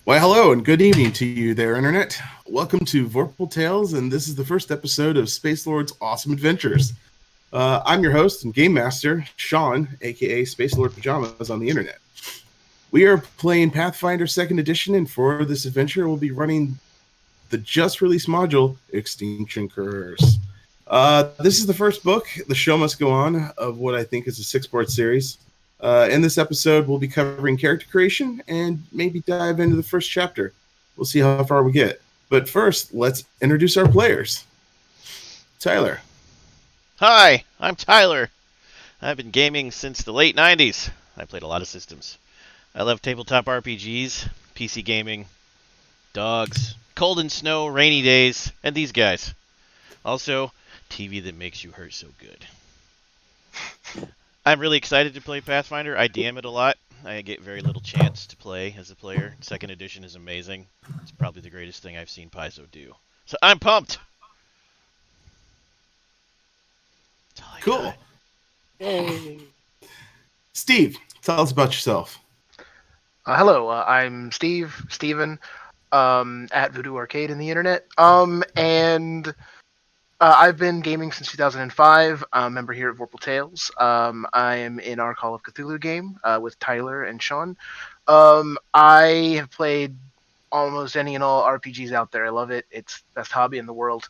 Why, hello and good evening to you there, Internet. Welcome to Vorpal Tales, and this is the first episode of Space Lord's Awesome Adventures. I'm your host and game master, Sean, aka Space Lord Pajamas on the Internet. We are playing Pathfinder 2nd Edition, and for this adventure, we'll be running the just released module, Extinction. This is the first book, The Show Must Go On, of what I think is a 6-part series. In this episode, we'll be covering character creation and maybe dive into the first chapter. We'll see how far we get. But first, let's introduce our players. Tyler. Hi, I'm Tyler. I've been gaming since the late 90s. I played a lot of systems. I love tabletop RPGs, PC gaming, dogs, cold and snow, rainy days, and these guys. Also, TV that makes you hurt so good. I'm really excited to play Pathfinder. I DM it a lot. I get very little chance to play as a player. 2nd edition is amazing. It's probably the greatest thing I've seen Paizo do. So I'm pumped! Cool. Yay. Steve, tell us about yourself. Hello, I'm Steven, at Voodoo Arcade in the internet. I've been gaming since 2005. I'm a member here at Vorpal Tales. I am in our Call of Cthulhu game with Tyler and Sean. I have played almost any and all RPGs out there. I love it. It's the best hobby in the world.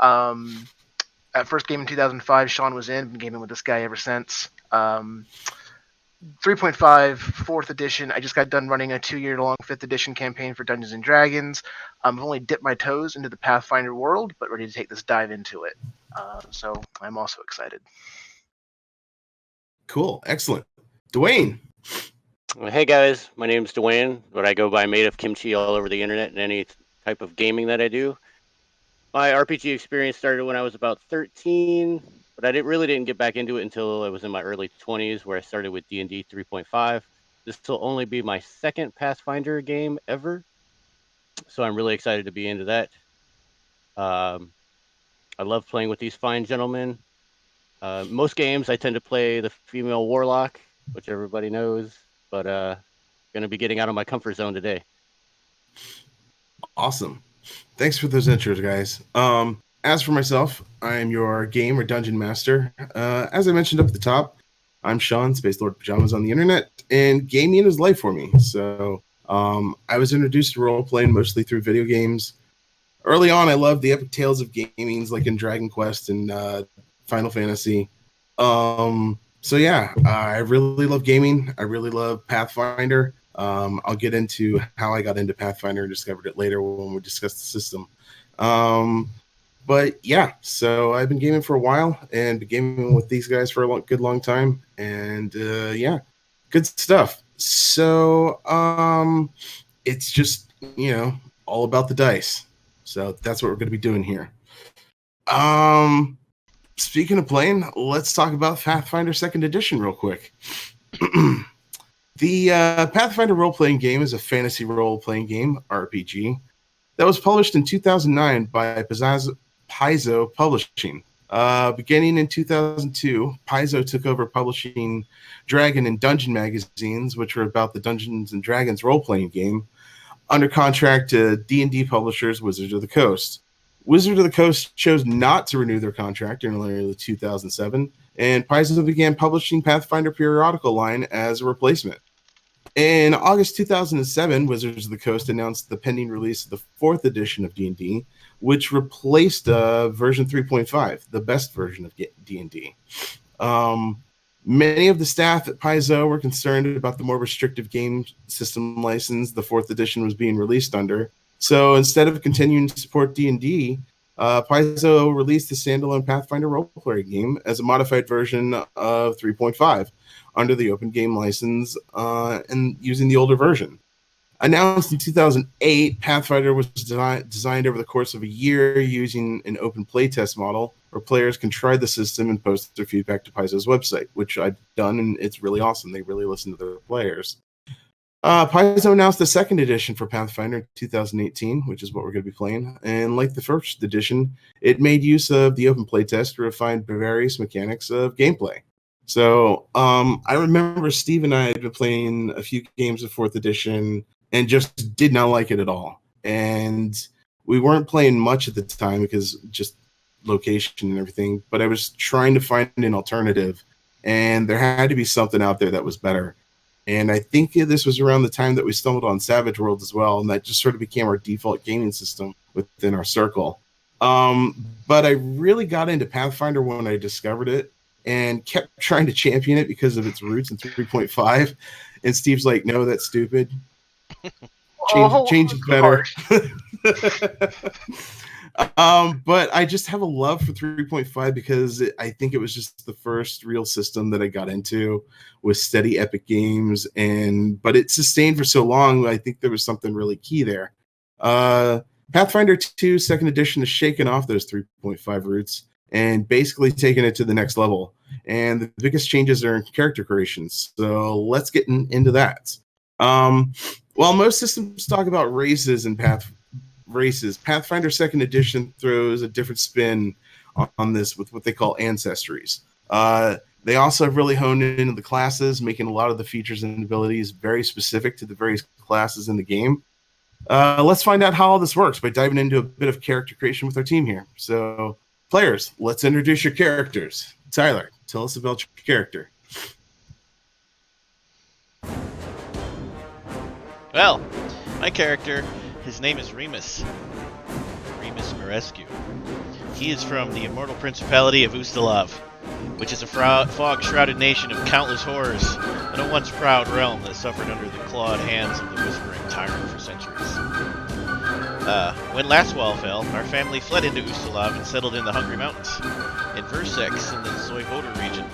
At first game in 2005, Sean was in. Been gaming with this guy ever since. 3.5, 4th edition. I just got done running a 2-year-long 5th edition campaign for Dungeons & Dragons. I've only dipped my toes into the Pathfinder world, but ready to take this dive into it. So I'm also excited. Cool. Excellent. Dwayne. Well, hey guys, my name's Dwayne, but I go by Made of Kimchi all over the internet and any type of gaming that I do. My RPG experience started when I was about 13, but I really didn't get back into it until I was in my early 20s, where I started with D&D 3.5. This will only be my 2nd Pathfinder game ever, so I'm really excited to be into that. I love playing with these fine gentlemen. Most games I tend to play the female warlock, which everybody knows, but going to be getting out of my comfort zone today. Awesome. Thanks for those intros, guys. As for myself, I'm your game or dungeon master. As I mentioned up at the top, I'm Sean, Space Lord Pajamas on the internet, and gaming is life for me. So I was introduced to role-playing mostly through video games. Early on, I loved the epic tales of gamings like in Dragon Quest and Final Fantasy. So yeah, I really love gaming. I really love Pathfinder. I'll get into how I got into Pathfinder and discovered it later when we discuss the system. But yeah, so I've been gaming for a while and been gaming with these guys for a good long time. And yeah, good stuff. So it's just, all about the dice. So that's what we're going to be doing here. Speaking of playing, let's talk about Pathfinder 2nd Edition real quick. The Pathfinder role-playing game is a fantasy role-playing game, RPG, that was published in 2009 by Paizo Publishing. Beginning in 2002, Paizo took over publishing Dragon and Dungeon magazines, which were about the Dungeons & Dragons role-playing game, under contract to D&D publishers Wizards of the Coast. Wizards of the Coast chose not to renew their contract in early 2007, and Paizo began publishing Pathfinder periodical line as a replacement. In August 2007, Wizards of the Coast announced the pending release of the 4th edition of D&D, which replaced version 3.5, the best version of D&D. Many of the staff at Paizo were concerned about the more restrictive game system license the 4th edition was being released under. So instead of continuing to support D&D, Paizo released the standalone Pathfinder role-playing game as a modified version of 3.5 under the open game license and using the older version. Announced in 2008, Pathfinder was designed over the course of a year using an open playtest model where players can try the system and post their feedback to Paizo's website, which I've done, and it's really awesome. They really listen to their players. Paizo announced the 2nd edition for Pathfinder in 2018, which is what we're going to be playing. And like the 1st edition, it made use of the open playtest to refine various mechanics of gameplay. So I remember Steve and I had been playing a few games of 4th edition and just did not like it at all. And we weren't playing much at the time because just location and everything, but I was trying to find an alternative, and there had to be something out there that was better. And I think this was around the time that we stumbled on Savage Worlds as well, and that just sort of became our default gaming system within our circle. But I really got into Pathfinder when I discovered it and kept trying to champion it because of its roots in 3.5. And Steve's like, no, that's stupid. Change is better. But I just have a love for 3.5 because I think it was just the first real system that I got into with steady epic games, but it sustained for so long. I think there was something really key there. Pathfinder 2 second edition has shaken off those 3.5 roots and basically taken it to the next level. And the biggest changes are in character creations. So let's get into that. While most systems talk about races and races, Pathfinder 2nd Edition throws a different spin on this with what they call ancestries. They also have really honed into the classes, making a lot of the features and abilities very specific to the various classes in the game. Let's find out how all this works by diving into a bit of character creation with our team here. So, players, let's introduce your characters. Tyler, tell us about your character. Well, my character, his name is Remus Marescu. He is from the immortal principality of Ustalav, which is a fog-shrouded nation of countless horrors and a once proud realm that suffered under the clawed hands of the Whispering Tyrant for centuries. When Lastwall fell, our family fled into Ustalav and settled in the Hungry Mountains, in Versex in the Zoivoda region.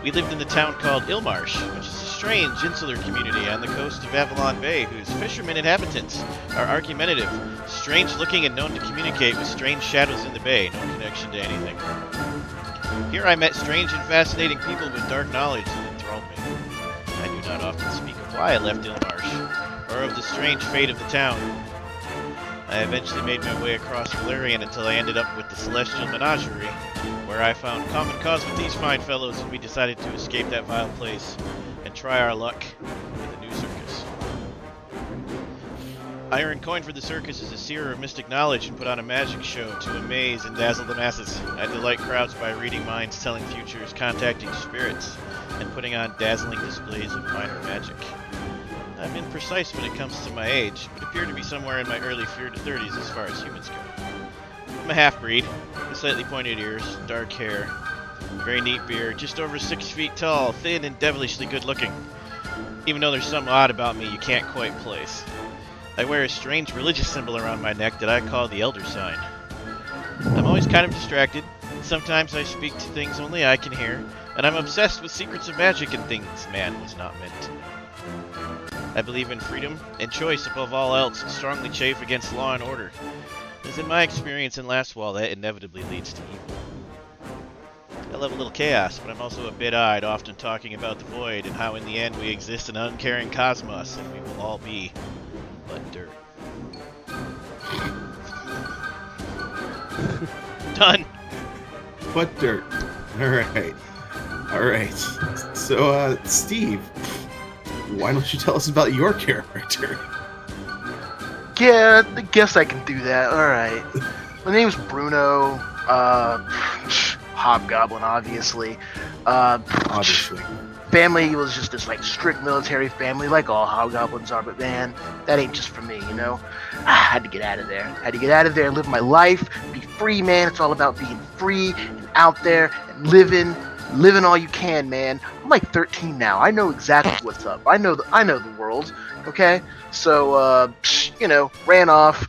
We lived in the town called Ilmarsh, which is a strange insular community on the coast of Avalon Bay, whose fishermen inhabitants are argumentative, strange-looking and known to communicate with strange shadows in the bay, no connection to anything. Here I met strange and fascinating people with dark knowledge that enthralled me. I do not often speak of why I left Ilmarsh, or of the strange fate of the town. I eventually made my way across Valerian until I ended up with the Celestial Menagerie, where I found common cause with these fine fellows, and we decided to escape that vile place and try our luck with a new circus. I earned coin for the circus as a seer of mystic knowledge and put on a magic show to amaze and dazzle the masses. I delight crowds by reading minds, telling futures, contacting spirits, and putting on dazzling displays of minor magic. I'm imprecise when it comes to my age, but appear to be somewhere in my early 30s as far as humans go. I'm a half-breed, with slightly pointed ears, dark hair, very neat beard, just over 6 feet tall, thin and devilishly good-looking. Even though there's something odd about me you can't quite place. I wear a strange religious symbol around my neck that I call the Elder Sign. I'm always kind of distracted. Sometimes I speak to things only I can hear, and I'm obsessed with secrets of magic and things man was not meant to know. I believe in freedom and choice above all else, and strongly chafe against law and order. As in my experience in Lastwall, that inevitably leads to evil. I love a little chaos, but I'm also a bit-eyed, often talking about the void and how in the end we exist in an uncaring cosmos and we will all be but dirt. Done. But dirt. All right. So, Steve, why don't you tell us about your character? Yeah, I guess I can do that. Alright. My name's Bruno. Hobgoblin, obviously. Obviously. Family was just this, like, strict military family, like all hobgoblins are, but man, that ain't just for me, you know? I had to get out of there. Had to get out of there and live my life, be free, man. It's all about being free and out there and living all you can, man. I'm like 13 now. I know exactly what's up. I know the world, okay? So, ran off.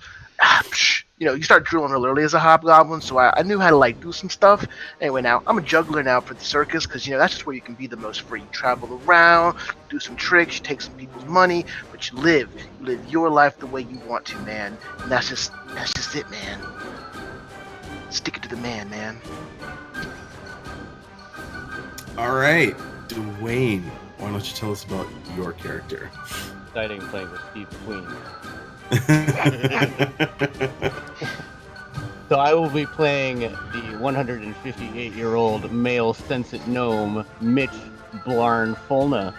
You start drilling real early as a hobgoblin, so I knew how to, like, do some stuff. Anyway, now, I'm a juggler now for the circus, because, that's just where you can be the most free. You travel around, do some tricks, you take some people's money, but you live your life the way you want to, man. And that's just it, man. Stick it to the man. All right, Dwayne, why don't you tell us about your character? Exciting playing with Steve Queen. So I will be playing the 158-year-old male sensate gnome, Mitch Blarn Fulna.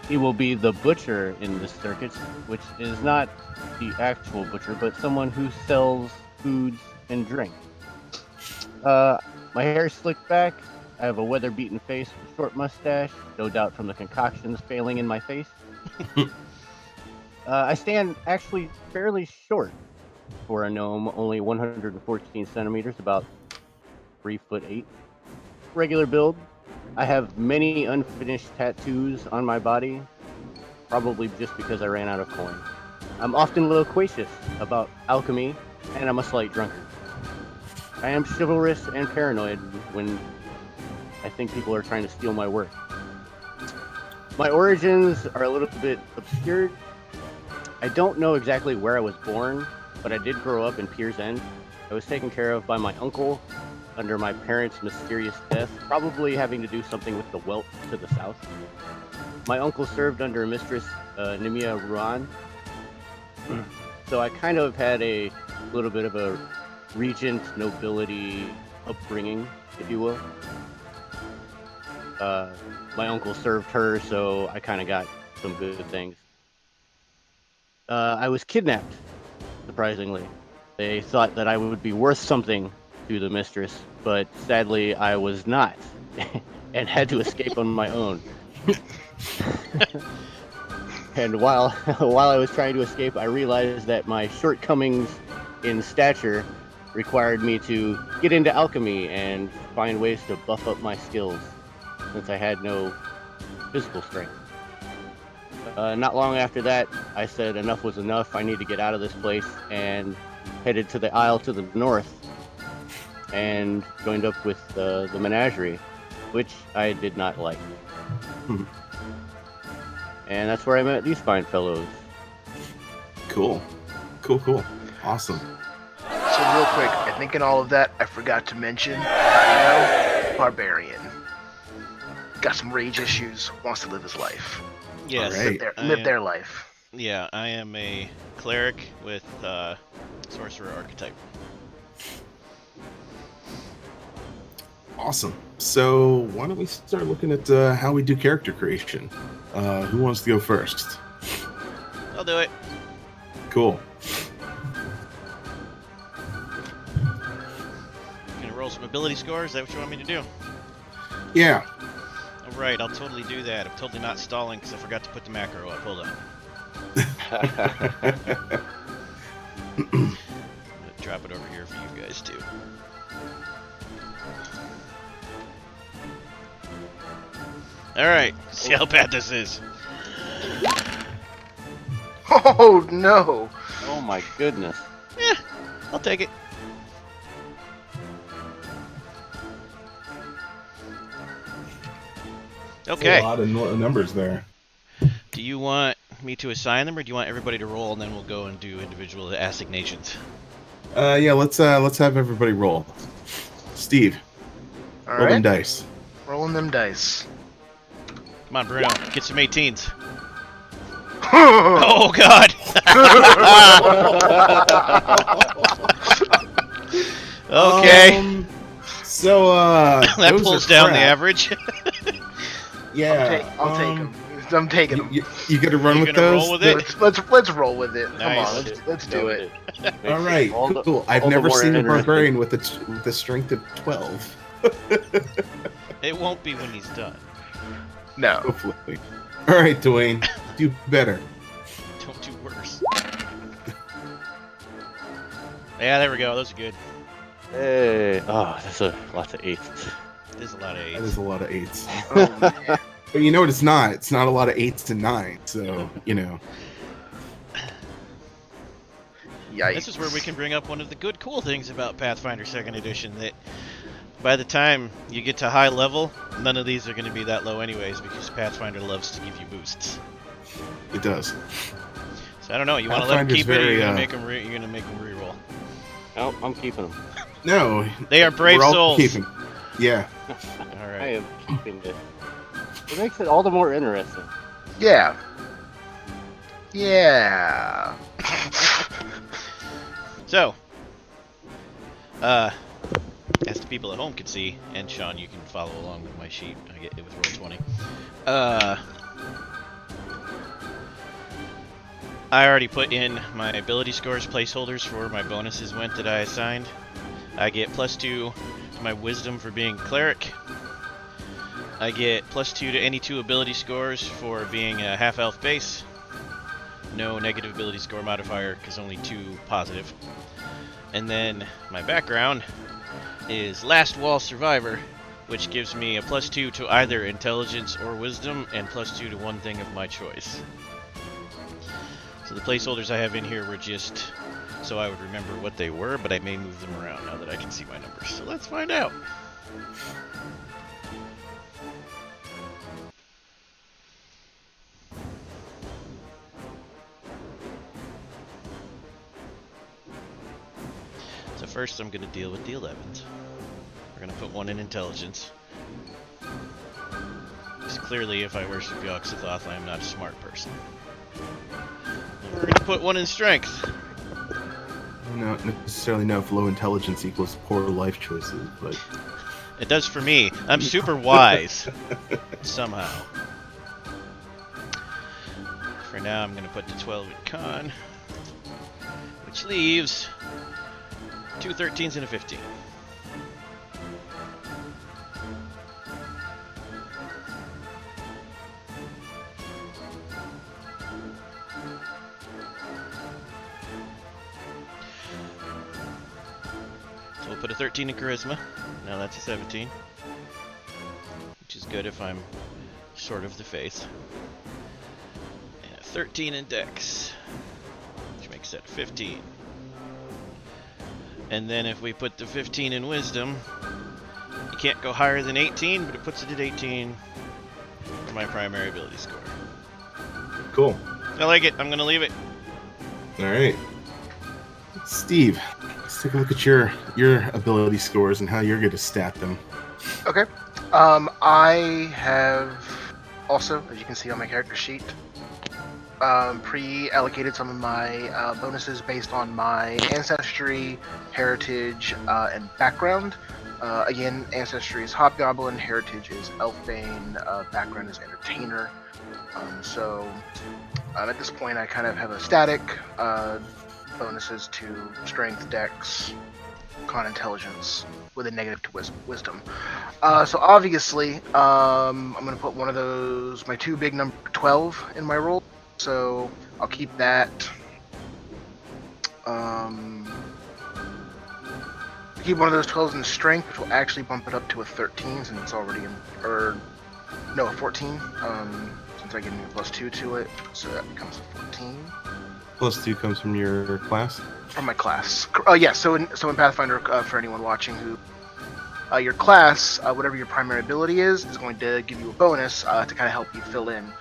He will be the butcher in the circus, which is not the actual butcher, but someone who sells foods and drink. My hair is slicked back. I have a weather-beaten face with a short mustache, no doubt from the concoctions failing in my face. I stand actually fairly short for a gnome, only 114 centimeters, about 3'8". Regular build. I have many unfinished tattoos on my body, probably just because I ran out of coin. I'm often loquacious about alchemy, and I'm a slight drunkard. I am chivalrous and paranoid when I think people are trying to steal my work. My origins are a little bit obscured. I don't know exactly where I was born, but I did grow up in Piers End. I was taken care of by my uncle under my parents' mysterious death, probably having to do something with the wealth to the south. My uncle served under Mistress Nimia Ruan, so I kind of had a little bit of a regent nobility upbringing, if you will. My uncle served her, so I kind of got some good things. I was kidnapped, surprisingly. They thought that I would be worth something to the mistress, but sadly I was not, and had to escape on my own. And while I was trying to escape, I realized that my shortcomings in stature required me to get into alchemy and find ways to buff up my skills, since I had no physical strength. Not long after that, I said enough was enough. I need to get out of this place, and headed to the isle to the north and joined up with the menagerie, which I did not like. And that's where I met these fine fellows. Cool. Awesome. So real quick, I think in all of that, I forgot to mention, barbarian. Got some rage issues, wants to live his life. Yes. All right. Live their life. Yeah, I am a cleric with sorcerer archetype. Awesome. So why don't we start looking at how we do character creation? Who wants to go first? I'll do it. Cool. Gonna roll some ability scores? Is that what you want me to do? Yeah. Alright, I'll totally do that. I'm totally not stalling because I forgot to put the macro up. Hold on. I'm gonna drop it over here for you guys too. Alright, see how bad this is. Oh no! Oh my goodness. Yeah, I'll take it. Okay. A lot of numbers there. Do you want me to assign them, or do you want everybody to roll, and then we'll go and do individual assignations? Yeah, let's have everybody roll. Steve, All roll them right, dice. rolling them dice. Come on, Bruno, get some 18s. Oh God! Okay. So That those pulls are down the crap. average. Yeah. I'll take them. I'm taking them. You got to run You with gonna those. roll with it? Let's roll with it. Nice. Come on, let's do it. All right, cool. I've never seen a barbarian with a strength of 12. It won't be when he's done. No. Hopefully. All right, Dwayne, do better. Don't do worse. Yeah, there we go. Those are good. Hey, oh, that's lots of 8s. There's a lot of That 8s. is a lot of 8s. Oh, man. But you know what? It's not. It's not a lot of 8s to 9. So you know. Yikes. This is where we can bring up one of the good, cool things about Pathfinder 2nd Edition, that by the time you get to high level, none of these are going to be that low anyways, because Pathfinder loves to give you boosts. It does. So I don't know. You want to let them Pathfinder's keep it, or very, you're going to make them reroll? No, I'm keeping them. No. They are brave we're all souls. keeping. Yeah. All I right. am keeping it. It makes it all the more interesting. Yeah. Yeah. So, as the people at home can see, and Sean, you can follow along with my sheet. I get it with roll 20. I already put in my ability scores placeholders for my bonuses went that I assigned. I get +2 to my wisdom for being cleric. I get +2 to any 2 ability scores for being a half-elf base. No negative ability score modifier, because only 2 positive. And then my background is Last Wall Survivor, which gives me a +2 to either intelligence or wisdom, and +2 to one thing of my choice. So the placeholders I have in here were just so I would remember what they were, but I may move them around now that I can see my numbers. So let's find out. So first I'm going to deal with the 11s. We're going to put 1 in intelligence. Because clearly if I worship Yogg-Sothoth, I am not a smart person. And we're going to put 1 in strength. I don't necessarily know if low intelligence equals poor life choices, but... It does for me. I'm super wise. Somehow. For now, I'm going to put the 12 in con. Which leaves 2 13s and a 15. So we'll put a 13 in charisma. Now that's a 17. Which is good if I'm sort of the faith. And a 13 in dex. Which makes that 15. And then if we put the 15 in wisdom, you can't go higher than 18, but it puts it at 18 for my primary ability score. Cool. I like it. I'm going to leave it. All right. Steve, let's take a look at your ability scores and how you're going to stat them. Okay. I have also, as you can see on my character sheet, pre-allocated some of my bonuses based on my ancestry, heritage, and background. Again, ancestry is Hobgoblin, heritage is Elfbane, background is Entertainer. So at this point, I kind of have a static bonuses to Strength, Dex, Con, Intelligence, with a negative to Wisdom. So obviously, I'm going to put one of those, my 2 big number 12 in my roll. So I'll keep that. Keep one of those 12s in strength, which will actually bump it up to a 13 since it's already in, or no, a 14. Since I get a +2 to it, so that becomes a 14. +2 comes from your class? From my class. Yeah. So in Pathfinder, for anyone watching who. Your class, whatever your primary ability is going to give you a bonus to kind of help you fill in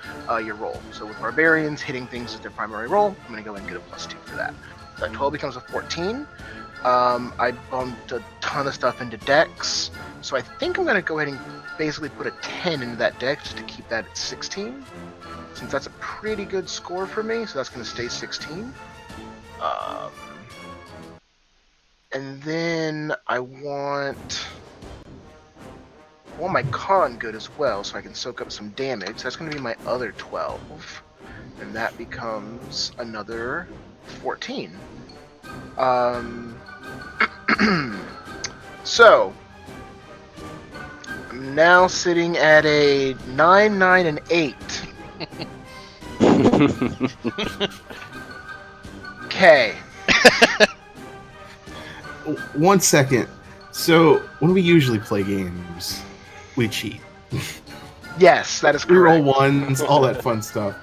your roll. So with barbarians, hitting things is their primary roll. I'm going to go ahead and get a +2 for that. So that 12 becomes a 14. I bumped a ton of stuff into Dex, so I think I'm going to go ahead and basically put a 10 into that Dex just to keep that at 16, since that's a pretty good score for me, so that's going to stay 16. And then I want my con good as well, so I can soak up some damage. So that's going to be my other 12, and that becomes another 14. So I'm now sitting at a 9, 9, and 8. Okay. 1 second. So when we usually play games, we cheat. Yes, that is We correct. roll ones, all that fun stuff.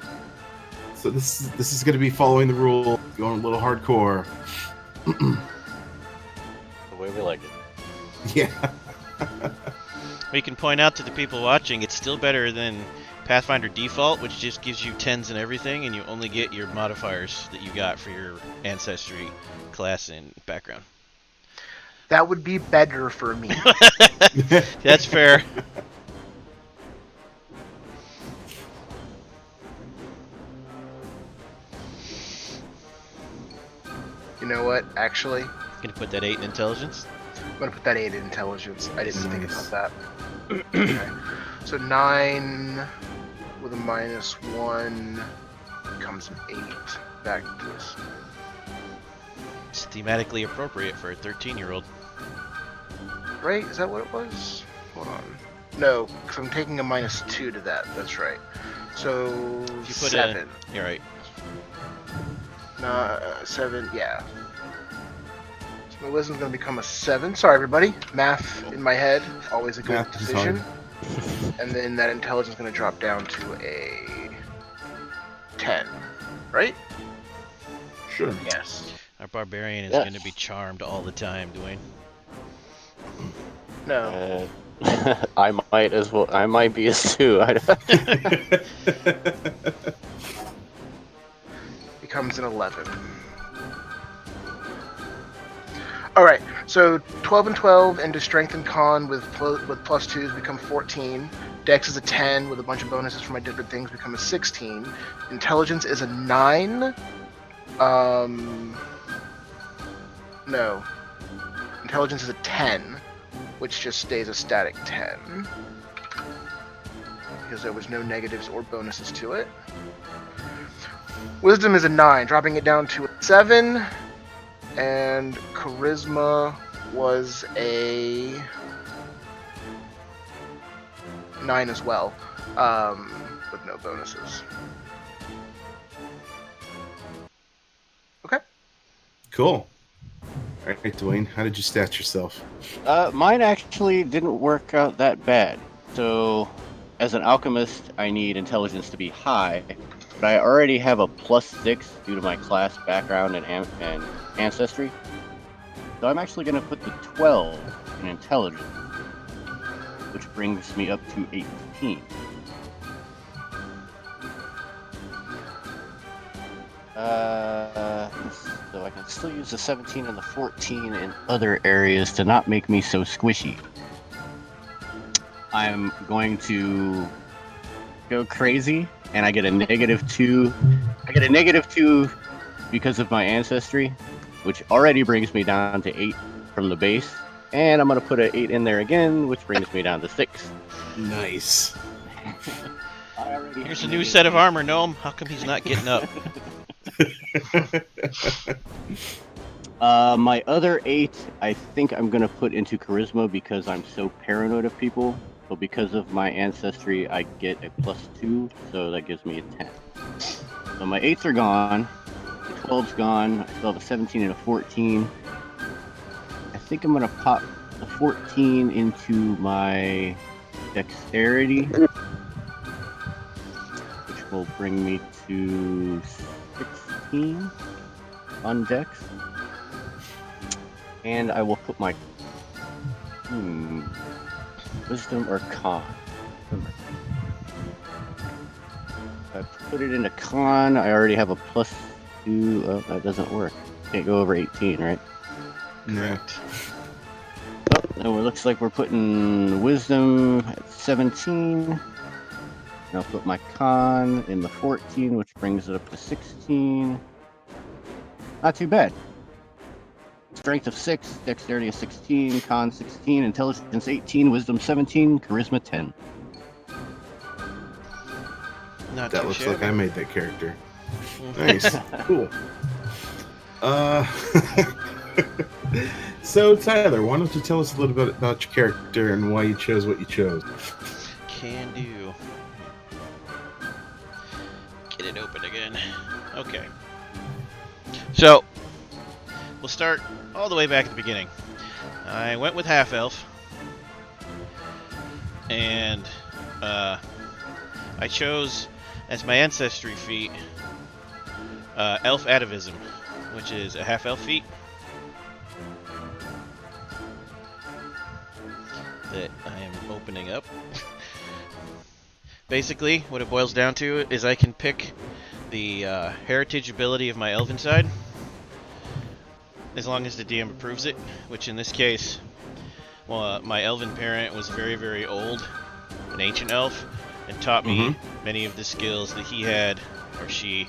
So this is going to be following the rule, going a little hardcore. The way we like it. Yeah. We can point out to the people watching, it's still better than Pathfinder default, which just gives you 10s and everything, and you only get your modifiers that you got for your ancestry, class, and background. That would be better for me. That's fair. You know what? Actually, Gonna put that 8 in intelligence. I'm going to put that 8 in intelligence. I didn't think Nice. about that. Okay. So 9 with a -1 becomes an 8. back to this. It's thematically appropriate for a 13-year-old. Right? Is that what it was? Hold on. No, because I'm taking a -2 to that. That's right. So If you put 7. You're right. No, 7. Yeah. So my wisdom's gonna become a 7. Sorry, everybody. Math in my head, always a good Math is decision. And then that intelligence is gonna drop down to a 10. Right? Sure. Yes. Our barbarian is Yes. going to be charmed all the time, Dwayne. No. I might as well. I might be as too. Becomes an 11. Alright, so 12 and 12 into Strength and Con with +2s become 14. Dex is a 10 with a bunch of bonuses for my different things become a 16. Intelligence is a 9. No. Intelligence is a 10, which just stays a static 10. Because there was no negatives or bonuses to it. Wisdom is a 9, dropping it down to a 7. And Charisma was a 9 as well, with no bonuses. Okay. Cool. All right, Dwayne, how did you stat yourself? Mine actually didn't work out that bad. So, as an alchemist, I need intelligence to be high, but I already have a +6 due to my class background and ancestry. So I'm actually going to put the 12 in intelligence, which brings me up to 18. So I can still use the 17 and the 14 in other areas to not make me so squishy. I'm going to go crazy, and I get a -2. I get a -2 because of my ancestry, which already brings me down to 8 from the base. And I'm going to put an 8 in there again, which brings me down to 6. Nice. Here's a new set of armor, Gnome. How come he's not getting up? My other 8, I think I'm going to put into Charisma because I'm so paranoid of people. So because of my ancestry, I get a +2, so that gives me a 10. So my 8s are gone. The 12's gone. I still have a 17 and a 14. I think I'm going to pop the 14 into my Dexterity, which will bring me to 16 on Dex. And I will put my Wisdom or Con. I put it into Con. I already have a +2. Oh, that doesn't work. Can't go over 18, right? Correct. Oh, it looks like we're putting Wisdom at 17. And I'll put my Con in the 14, which brings it up to 16. Not too bad. Strength of 6, Dexterity of 16, Con 16, Intelligence 18, Wisdom 17, Charisma 10. Not That too looks shabby. like I made that character. Nice. Cool. So, Tyler, why don't you tell us a little bit about your character and why you chose what you chose? Can do. Get it open again. Okay. So, we'll start all the way back at the beginning. I went with half elf, and I chose as my ancestry feat elf atavism, which is a half elf feat that I am opening up. Basically, what it boils down to is I can pick the heritage ability of my elven side, as long as the DM approves it, which in this case, well, my elven parent was very, very old, an ancient elf, and taught me many of the skills that he had, or she,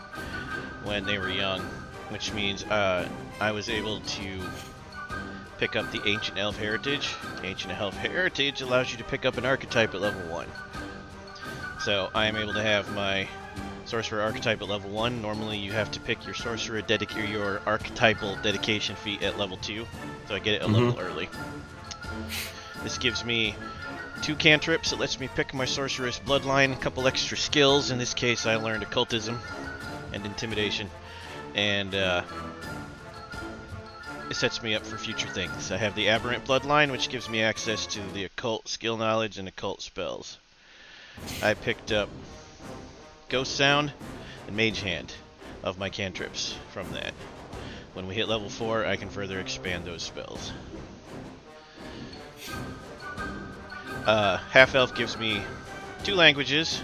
when they were young, which means I was able to pick up the ancient elf heritage. Ancient elf heritage allows you to pick up an archetype at level 1. So I am able to have my sorcerer archetype at level 1. Normally you have to pick your sorcerer your archetypal dedication feat at level 2, so I get it a level early. This gives me 2 cantrips. It lets me pick my sorceress bloodline, a couple extra skills. In this case I learned occultism and intimidation, and it sets me up for future things. I have the aberrant bloodline, which gives me access to the occult skill knowledge and occult spells. I picked up Ghost Sound and Mage Hand of my cantrips from that. When we hit level 4, I can further expand those spells. Half Elf gives me 2 languages,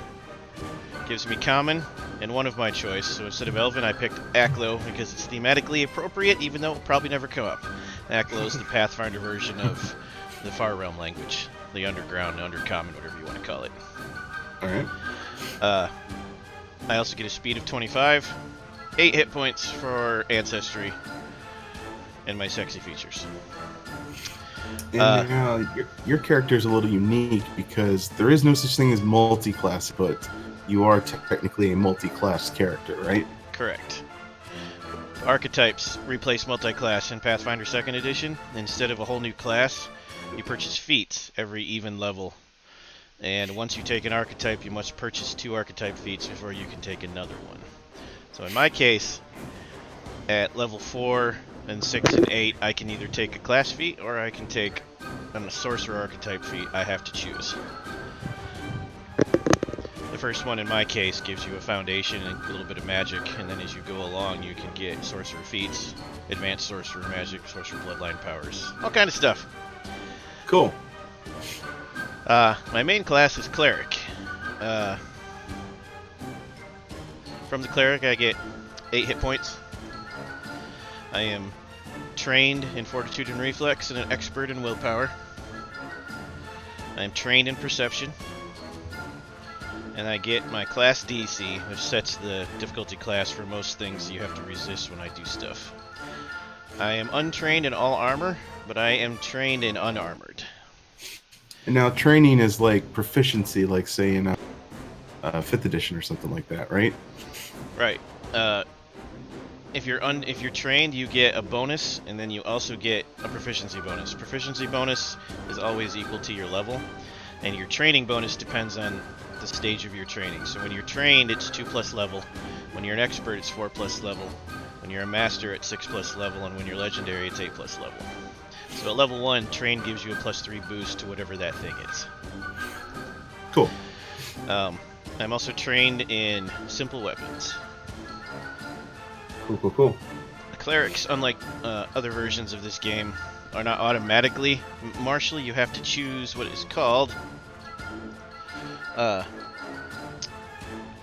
gives me Common and one of my choice. So instead of Elven, I picked Aklo because it's thematically appropriate, even though it'll probably never come up. Aklo is the Pathfinder version of the Far Realm language, the Underground, Undercommon, whatever you want to call it. Alright. I also get a speed of 25, 8 hit points for Ancestry, and my sexy features. And now your character is a little unique because there is no such thing as multi-class, but you are technically a multi-class character, right? Correct. Archetypes replace multi-class in Pathfinder 2nd Edition. Instead of a whole new class, you purchase feats every even level. And once you take an archetype, you must purchase 2 archetype feats before you can take another one. So in my case, at level 4 and 6 and 8, I can either take a class feat or I can take a sorcerer archetype feat. I have to choose. The first one in my case gives you a foundation and a little bit of magic, and then as you go along you can get sorcerer feats, advanced sorcerer magic, sorcerer bloodline powers, all kind of stuff. Cool. My main class is Cleric. From the Cleric I get 8 hit points. I am trained in Fortitude and Reflex and an expert in Willpower. I am trained in Perception. And I get my class DC, which sets the difficulty class for most things you have to resist when I do stuff. I am untrained in all armor, but I am trained in unarmored. And now training is like proficiency, like say in a 5th edition or something like that, right? Right. If you're trained, you get a bonus, and then you also get a proficiency bonus. Proficiency bonus is always equal to your level, and your training bonus depends on the stage of your training. So when you're trained, it's 2+ level. When you're an expert, it's 4+ level. When you're a master, it's 6+ level, and when you're legendary, it's 8+ level. So at level 1, train gives you a +3 boost to whatever that thing is. Cool. I'm also trained in simple weapons. Cool. The clerics, unlike other versions of this game, are not automatically martial. You have to choose what is called a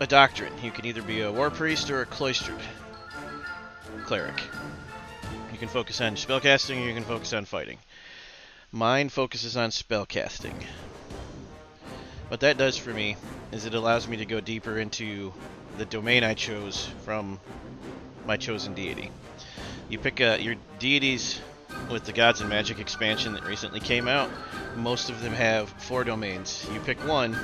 doctrine. You can either be a war priest or a cloistered cleric. You can focus on spellcasting or you can focus on fighting. Mine focuses on spellcasting. What that does for me is it allows me to go deeper into the domain I chose from my chosen deity. You pick your deities with the Gods and Magic expansion that recently came out. Most of them have 4 domains. You pick one,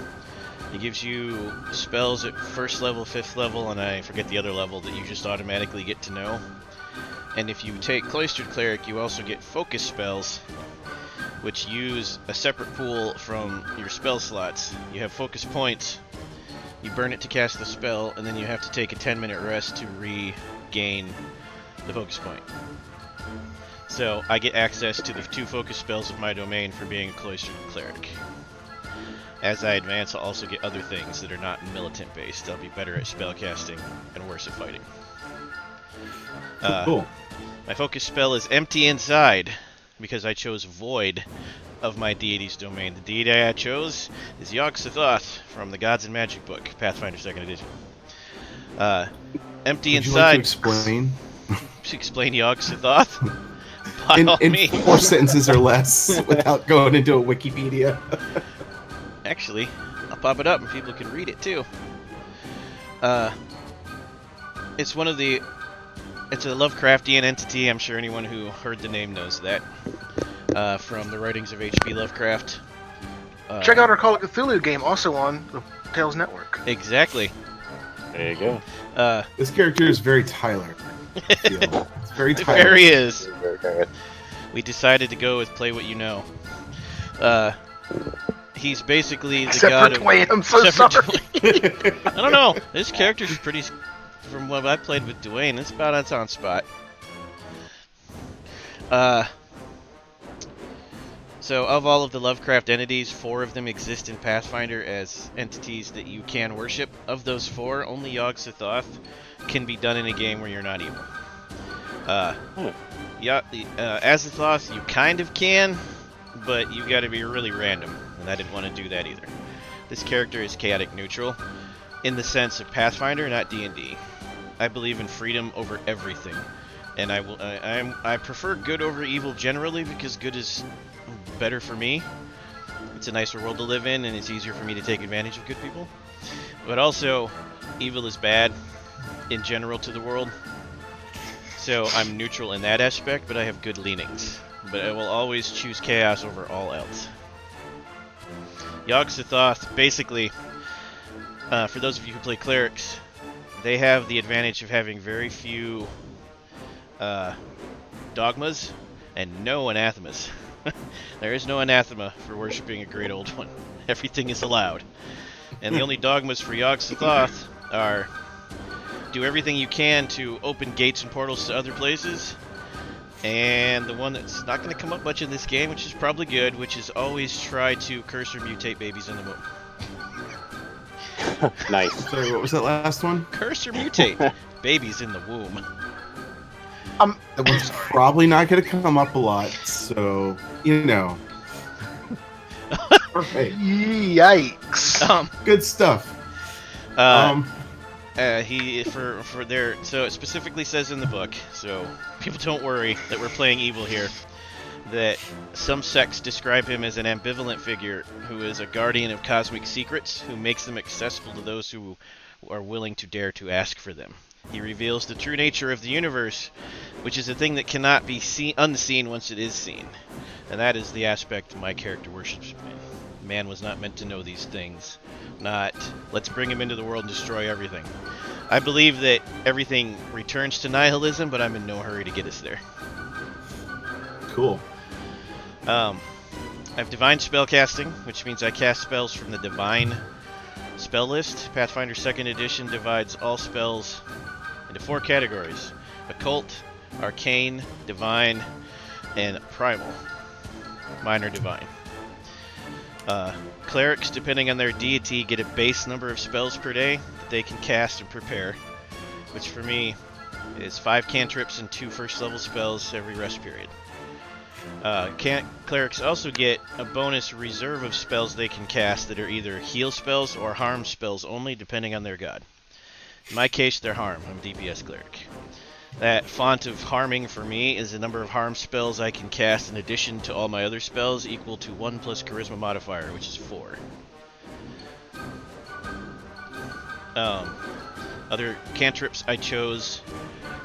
it gives you spells at 1st level, 5th level, and I forget the other level that you just automatically get to know. And if you take Cloistered Cleric, you also get focus spells, which use a separate pool from your spell slots. You have focus points, you burn it to cast the spell, and then you have to take a 10-minute rest to regain the focus point. So I get access to the 2 focus spells of my domain for being a Cloistered Cleric. As I advance, I'll also get other things that are not militant based. I'll be better at spellcasting and worse at fighting. Cool. My focus spell is Empty Inside, because I chose Void of my deity's domain. The deity I chose is Yog-Sothoth from the Gods and Magic book, Pathfinder 2nd Edition. Empty Would you Inside. like to explain? Explain Yog-Sothoth? By all in means. 4 sentences or less, without going into a Wikipedia. Actually, I'll pop it up and people can read it too. It's a Lovecraftian entity. I'm sure anyone who heard the name knows that. From the writings of H.P. There you go. This character is very Tyler. I feel. It's very Tyler. There he is. We decided to go with play what you know. He's basically the Except god for Dwayne, I'm so except for sorry. Dwayne. I don't know. This character's pretty. From what I played with Dwayne, it's about its on spot. So of all of the Lovecraft entities, 4 of them exist in Pathfinder as entities that you can worship. Of those 4, only Yog-Sothoth can be done in a game where you're not evil. Azathoth you kind of can, but you got to be really random, and I didn't want to do that either. This character is chaotic neutral in the sense of Pathfinder, not D&D. I believe in freedom over everything, and I prefer good over evil generally because good is better for me. It's a nicer world to live in, and it's easier for me to take advantage of good people. But also, evil is bad in general to the world. So I'm neutral in that aspect, but I have good leanings. But I will always choose chaos over all else. Yog-Sothoth, basically, for those of you who play clerics, they have the advantage of having very few dogmas and no anathemas. There is no anathema for worshipping a great old one. Everything is allowed. And the only dogmas for Yog-Sothoth are do everything you can to open gates and portals to other places. And the one that's not going to come up much in this game, which is probably good, which is always try to curse or mutate babies in the womb. Nice. Sorry, what was that last one? Curse or mutate babies in the womb. That one's probably not going to come up a lot, so, you know. Perfect. Yikes. Good stuff. So it specifically says in the book, so people don't worry that we're playing evil here, that some sects describe him as an ambivalent figure who is a guardian of cosmic secrets who makes them accessible to those who are willing to dare to ask for them. He reveals the true nature of the universe, which is a thing that cannot be unseen once it is seen. And that is the aspect my character worships man. Man was not meant to know these things. Not, let's bring him into the world and destroy everything. I believe that everything returns to nihilism, but I'm in no hurry to get us there. Cool. I have divine spellcasting, which means I cast spells from the divine spell list. Pathfinder 2nd edition divides all spells into 4 categories: occult, arcane, divine, and primal. Mine are divine. Clerics, depending on their deity, get a base number of spells per day that they can cast and prepare, which for me is 5 cantrips and 2 first level spells every rest period. Clerics also get a bonus reserve of spells they can cast that are either heal spells or harm spells only, depending on their god. In my case, they're harm. I'm a DPS cleric. That font of harming for me is the number of harm spells I can cast in addition to all my other spells, equal to 1 plus charisma modifier, which is 4. Other cantrips I chose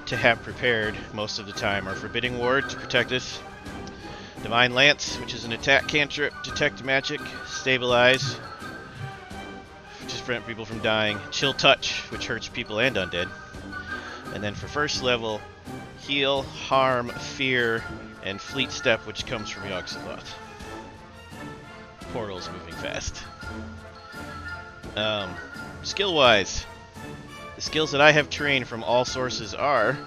to have prepared most of the time are Forbidding Ward to protect us, Divine Lance, which is an attack cantrip, Detect Magic, Stabilize, which is prevent people from dying, Chill Touch, which hurts people and undead, and then for first level, Heal, Harm, Fear, and Fleet Step, which comes from Yog-Sothoth. Portal's moving fast. Skill-wise, the skills that I have trained from all sources are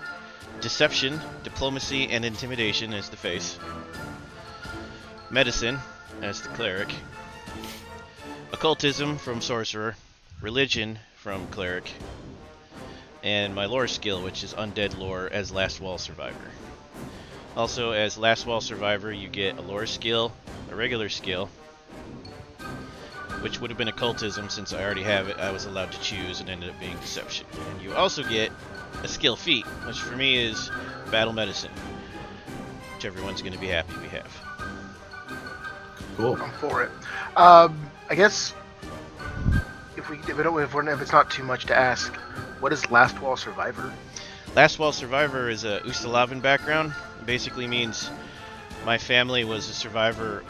Deception, Diplomacy, and Intimidation as the face, Medicine as the cleric, Occultism from Sorcerer, Religion from Cleric, and my lore skill, which is Undead Lore as Last Wall Survivor. Also, as Last Wall Survivor, you get a lore skill, a regular skill, which would have been Occultism since I already have it. I was allowed to choose and ended up being Deception. And you also get a skill feat, which for me is Battle Medicine, which everyone's going to be happy we have. Cool. I'm for it. I guess if it's not too much to ask, what is Last Wall Survivor? Last Wall Survivor is a Ustalavan background. It basically means my family was a survivor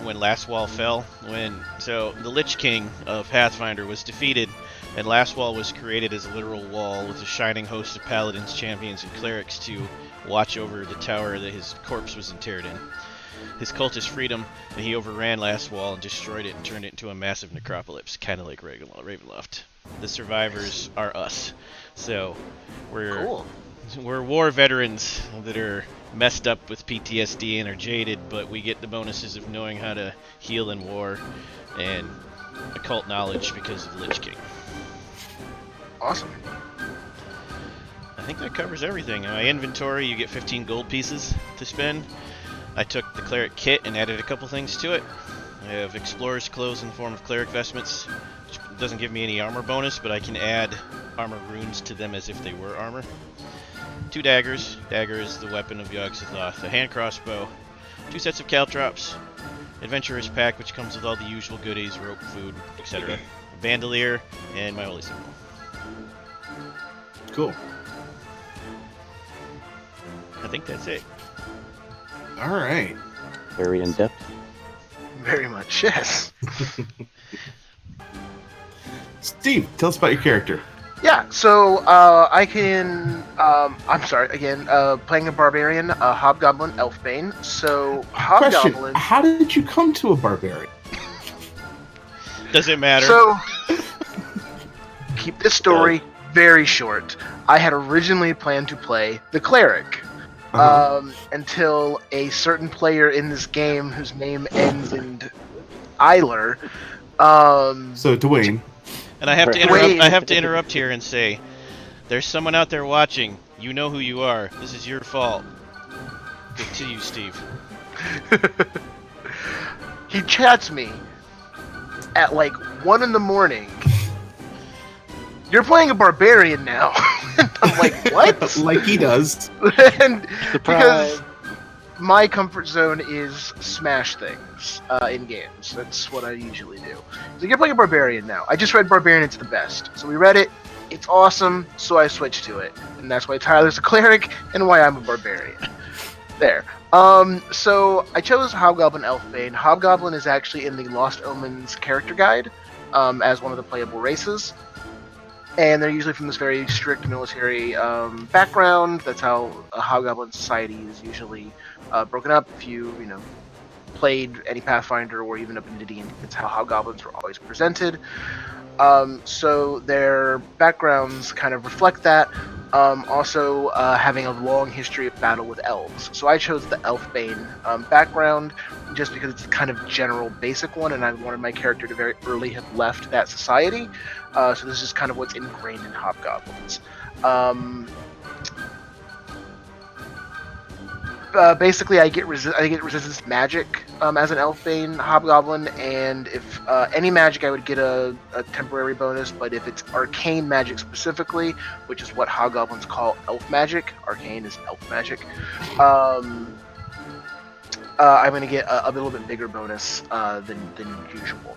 when Last Wall fell. So the Lich King of Pathfinder was defeated And last wall was created as a literal wall with a shining host of paladins, champions, and clerics to watch over the tower that his corpse was interred in. His cult is freedom, and he overran last wall and destroyed it and turned it into a massive necropolis, kind of like Ravenloft. The survivors are us. So we're war veterans that are messed up with PTSD and are jaded, but we get the bonuses of knowing how to heal in war and occult knowledge because of Lich King. Awesome. I think that covers everything. In my inventory, you get 15 gold pieces to spend. I took the cleric kit and added a couple things to it. I have explorer's clothes in the form of cleric vestments, which doesn't give me any armor bonus, but I can add armor runes to them as if they were armor. 2 daggers. Dagger is the weapon of Yogg-Sothoth. A hand crossbow. 2 sets of caltrops. Adventurer's pack, which comes with all the usual goodies, rope, food, etc. A bandolier, and my holy symbol. Cool. I think that's it. All right. Very in depth. Very much, yes. Steve, tell us about your character. Yeah, so I can. I'm sorry, again, playing a barbarian, a hobgoblin, elfbane. So Question: hobgoblin. how did you come to a barbarian? Does it matter? So keep this story very short. I had originally planned to play the cleric. Until a certain player in this game whose name ends in Eiler. So Dwayne. And I have to interrupt. I have to interrupt here and say, there's someone out there watching. You know who you are. This is your fault. Good to you, Steve. He chats me at like 1 a.m. You're playing a barbarian now. I'm like, what? Like he does. And because my comfort zone is smash things in games. That's what I usually do. So you're playing a barbarian now. I just read Barbarian, it's the best. So we read it, it's awesome, so I switched to it. And that's why Tyler's a cleric and why I'm a barbarian. There. So I chose Hobgoblin Elfbane. Hobgoblin is actually in the Lost Omens character guide as one of the playable races. And they're usually from this very strict military background. That's how a Hobgoblin society is usually broken up. If you played any Pathfinder or even up into D&D, that's how Hobgoblins were always presented. So their backgrounds kind of reflect that. Also having a long history of battle with elves. So I chose the Elfbane background just because it's kind of general basic one, and I wanted my character to very early have left that society. So this is kind of what's ingrained in Hobgoblins. Basically, I get resistance to magic as an Elfbane Hobgoblin, and if any magic, I would get a temporary bonus. But if it's arcane magic specifically, which is what Hobgoblins call elf magic, arcane is elf magic. I'm going to get a little bit bigger bonus than usual.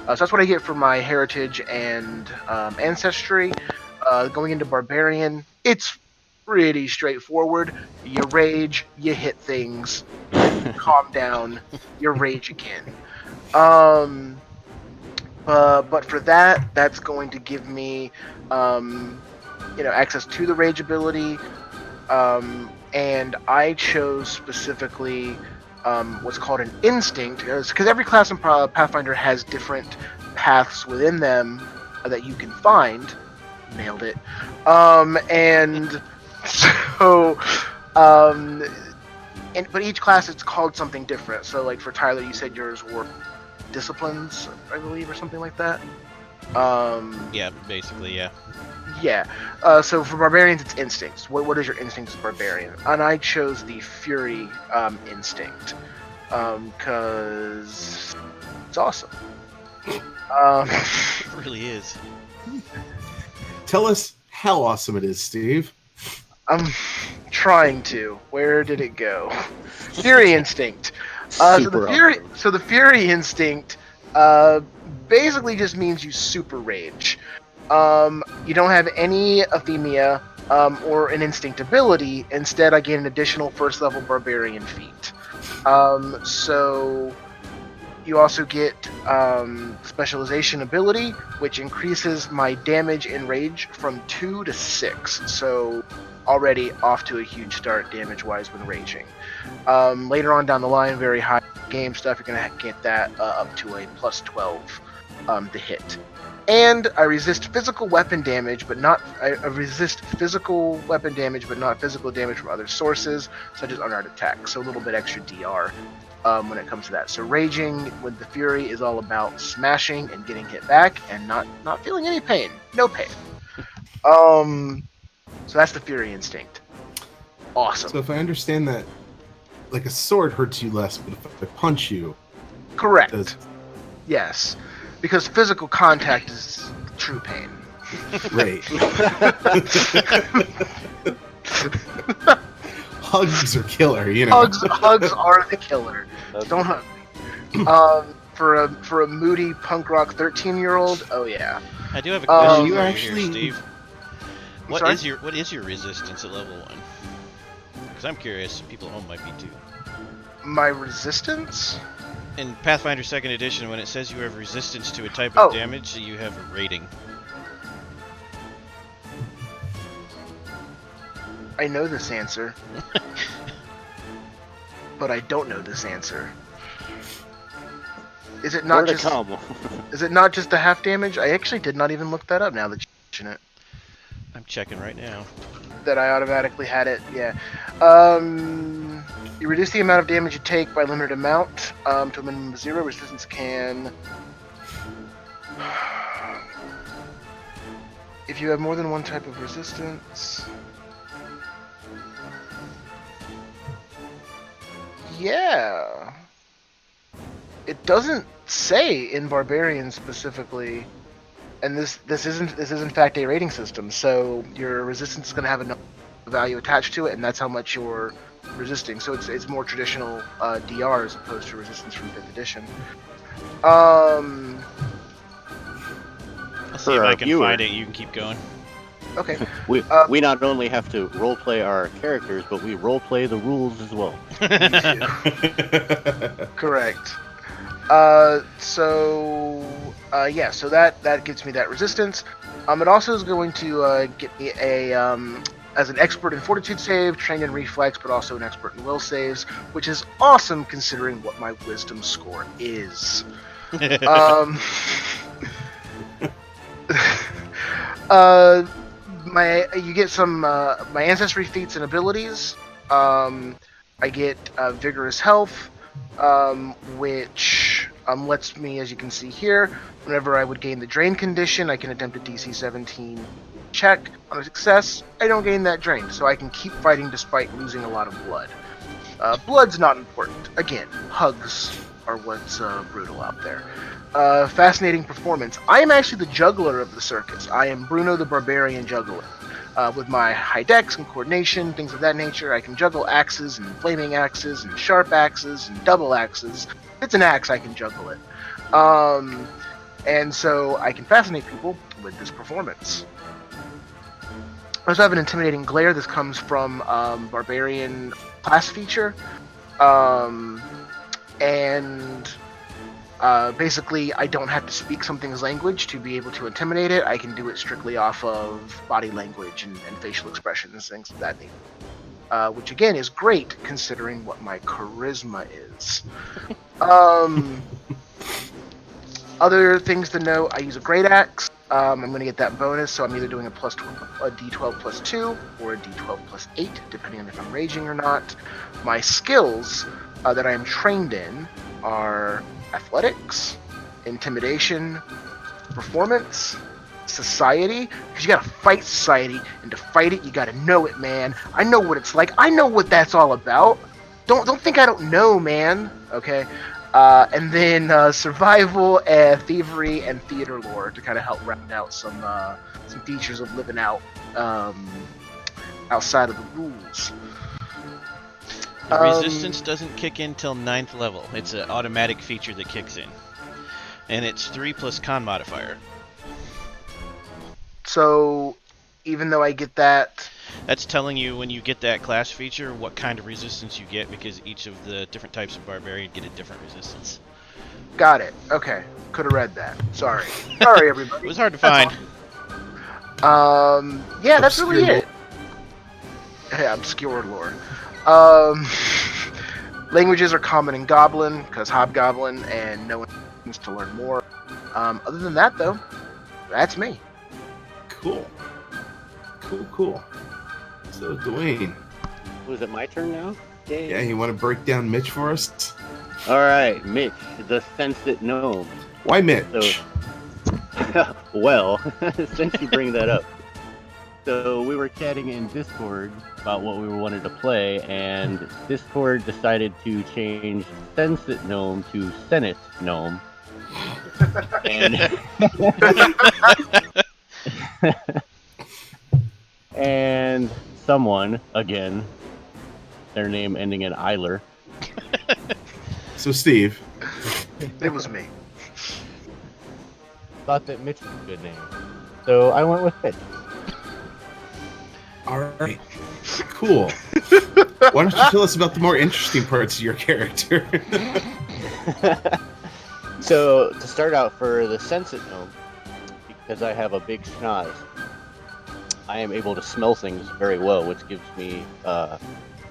So that's what I get for my heritage and ancestry. Going into Barbarian, it's pretty straightforward. You rage, you hit things, calm down, you rage again. But for that, that's going to give me access to the rage ability. And I chose specifically what's called an instinct, because every class in Pathfinder has different paths within them that you can find. Nailed it. And so, but each class it's called something different. So, like for Tyler, you said yours were disciplines, I believe, or something like that. Yeah, basically, yeah. Yeah. So for barbarians, it's instincts. What is your instinct as a barbarian? And I chose the fury instinct because it's awesome. It really is. Tell us how awesome it is, Steve. I'm trying to. Where did it go? Fury instinct. So the fury instinct basically just means you super rage. You don't have any Euthymia or an instinct ability. Instead, I get an additional first level barbarian feat. So You also get specialization ability, which increases my damage and rage from 2 to 6. So already off to a huge start damage-wise when raging. Later on down the line, very high game stuff, you're going to get that up to a plus 12 to hit. And I resist physical weapon damage, but not physical damage from other sources, such as unarmed attack. So a little bit extra DR when it comes to that. So raging with the Fury is all about smashing and getting hit back, and not feeling any pain. No pain. So that's the Fury instinct. Awesome. So if I understand that, like a sword hurts you less, but if I punch you, Correct. it does. Yes, because physical contact is true pain. Right. Hugs are killer, you know. Hugs are the killer. Don't hug me. For a moody punk rock 13-year-old, oh yeah. I do have a question you for actually- you here, Steve. What Sorry? is your resistance at level 1? Because I'm curious. People at home might be too. My resistance? In Pathfinder 2nd Edition, when it says you have resistance to a type of damage, you have a rating. I know this answer. But I don't know this answer. Is it not just Is it not just the half damage? I actually did not even look that up now that you mention it. I'm checking right now. That I automatically had it, yeah. You reduce the amount of damage you take by limited amount to a minimum of 0. Resistance can... If you have more than one type of resistance... Yeah. It doesn't say in Barbarian specifically, and this is in fact a rating system. So your resistance is going to have a value attached to it, and that's how much you're resisting. So it's more traditional DR as opposed to resistance from 5th edition. I'll see if I can viewer. find it. You can keep going. Okay. We not only have to roleplay our characters, but we roleplay the rules as well. Correct. So that gives me that resistance. It also is going to get me a as an expert in fortitude save, trained in reflex, but also an expert in will saves, which is awesome considering what my wisdom score is. You get some my ancestry feats and abilities. I get vigorous health, which lets me, as you can see here, whenever I would gain the drain condition, I can attempt a DC 17 check. On a success, I don't gain that drain, so I can keep fighting despite losing a lot of blood. Blood's not important. Again, hugs are what's brutal out there. Fascinating performance. I am actually the juggler of the circus. I am Bruno the Barbarian Juggler. With my high dex and coordination, things of that nature, I can juggle axes and flaming axes and sharp axes and double axes. If it's an axe, I can juggle it. And so I can fascinate people with this performance. I also have an intimidating glare. This comes from Barbarian class feature. Basically, I don't have to speak something's language to be able to intimidate it. I can do it strictly off of body language and facial expressions, things of that nature. Which, again, is great considering what my charisma is. Other things to note, I use a great axe. I'm going to get that bonus, so I'm either doing a D12 plus 2 or a D12 plus 8, depending on if I'm raging or not. My skills that I am trained in are athletics, intimidation, performance, society, because you gotta fight society, and to fight it, you gotta know it, man. I know what it's like. I know what that's all about. Don't think I don't know, man. Okay. And then survival, thievery, and theater lore to kind of help round out some features of living out outside of the rules. The resistance doesn't kick in till 9th level. It's an automatic feature that kicks in. And it's 3 plus con modifier. So, even though I get that... That's telling you when you get that class feature what kind of resistance you get, because each of the different types of barbarian get a different resistance. Got it. Okay. Could have read that. Sorry. Sorry, everybody. It was hard to That's find. Yeah, that's really Obscure it. Yeah, obscure lore. Um, languages are common in Goblin, because Hobgoblin, and no one needs to learn more. Other than that, though, that's me. Cool. Cool. So, Dwayne. Was it my turn now? Yay. Yeah, you want to break down Mitch for us? All right, Mitch, the Sensate Gnome. Why Mitch? So, well, since you bring that up. So we were chatting in Discord about what we wanted to play, and Discord decided to change Sensate Gnome to Senate Gnome. And, and someone, again, their name ending in Eiler. So, Steve. It was me. Thought that Mitch was a good name. So I went with Mitch. All right. Cool. Why don't you tell us about the more interesting parts of your character? So, to start out for the Sensate Gnome, because I have a big schnoz, I am able to smell things very well, which gives me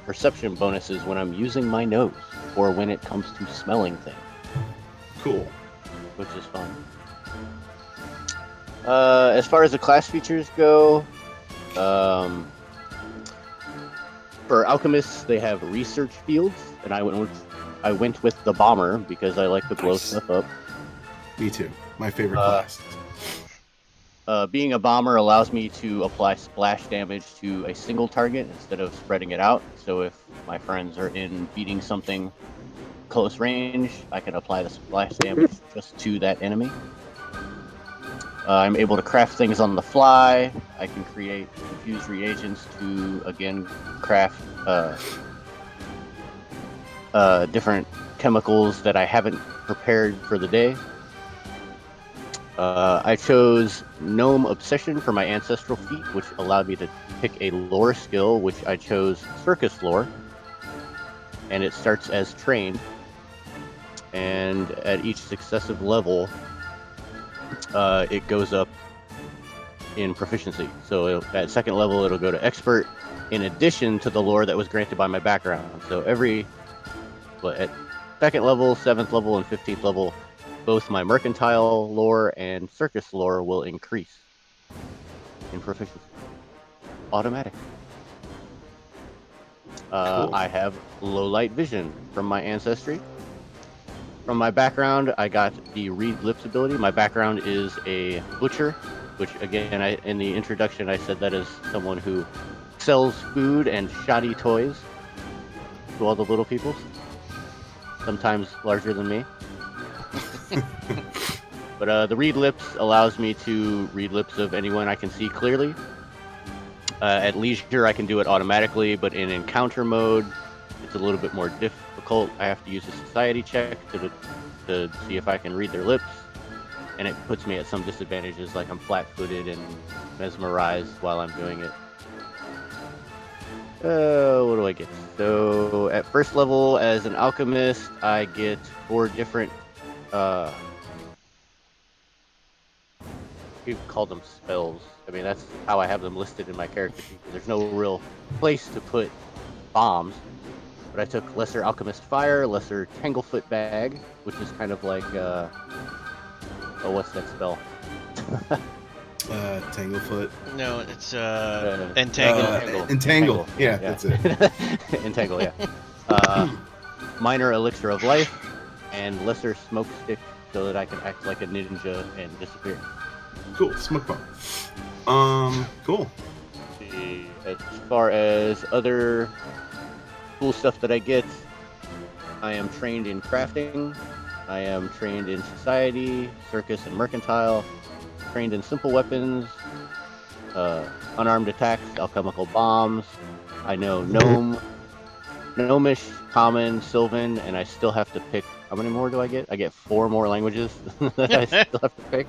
perception bonuses when I'm using my nose, or when it comes to smelling things. Cool. Which is fun. As far as the class features go, for alchemists, they have research fields, and I went with the bomber because I like to blow stuff up. Me too. My favorite class. Being a bomber allows me to apply splash damage to a single target instead of spreading it out. So if my friends are in beating something close range, I can apply the splash damage just to that enemy. I'm able to craft things on the fly. I can create infused reagents to, again, craft different chemicals that I haven't prepared for the day. I chose Gnome Obsession for my ancestral feat, which allowed me to pick a lore skill, which I chose Circus lore. And it starts as trained. And at each successive level, it goes up in proficiency. So at second level, it'll go to expert, in addition to the lore that was granted by my background. So at second level, 7th level, and 15th level, both my mercantile lore and circus lore will increase in proficiency. Automatic. Cool. I have low light vision from my ancestry. From my background, I got the Read Lips ability. My background is a butcher, which again, in the introduction, I said that is someone who sells food and shoddy toys to all the little peoples, sometimes larger than me. But the Read Lips allows me to read lips of anyone I can see clearly. At leisure, I can do it automatically, but in encounter mode, it's a little bit more difficult. I have to use a society check to see if I can read their lips, and it puts me at some disadvantages, like I'm flat-footed and mesmerized while I'm doing it. What do I get? So at first level, as an alchemist, I get 4 different, you could call them spells. I mean, that's how I have them listed in my character sheet. There's no real place to put bombs. But I took Lesser Alchemist Fire, Lesser Tanglefoot Bag, which is kind of like, what's that spell? Tanglefoot. No, it's Entangle. Entangle. Yeah, that's it. Entangle, yeah. Minor Elixir of Life, and Lesser Smoke Stick, so that I can act like a ninja and disappear. Cool. Smoke bomb. Cool. As far as other cool stuff that I get, I am trained in crafting, I am trained in society, circus, and mercantile, trained in simple weapons, unarmed attacks, alchemical bombs. I know Gnomish, Common, Sylvan, and I still have to pick. How many more do I get? I get 4 more languages that I still have to pick.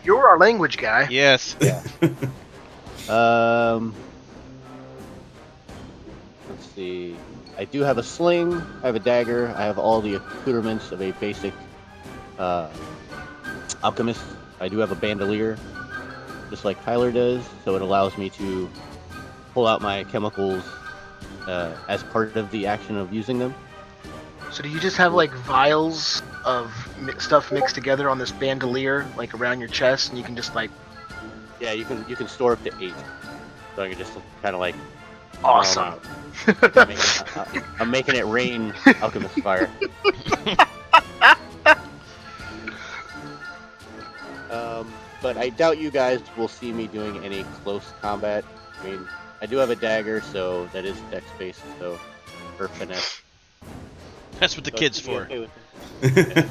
You're our language guy. Yes. Yeah. Let's see. I do have a sling, I have a dagger, I have all the accoutrements of a basic alchemist. I do have a bandolier, just like Tyler does, so it allows me to pull out my chemicals as part of the action of using them. So do you just have like vials of stuff mixed together on this bandolier, like around your chest, and you can just like? Yeah, you can store up to 8. So I can just kind of like. Awesome. I'm making it rain alchemist fire. But I doubt you guys will see me doing any close combat. I mean, I do have a dagger, so that is dex based, so or finesse. That's what the kid's for. Okay with it.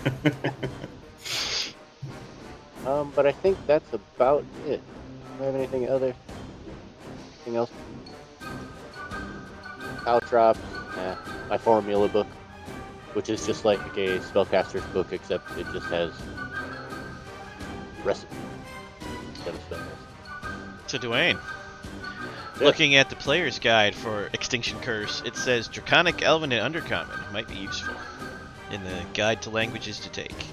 But I think that's about it. Do I have anything else? Caltrops, my formula book, which is just like a spellcaster's book, except it just has recipes instead of spells. So Dwayne, looking at the player's guide for Extinction Curse, it says Draconic, Elven, and Undercommon might be useful in the guide to languages to take,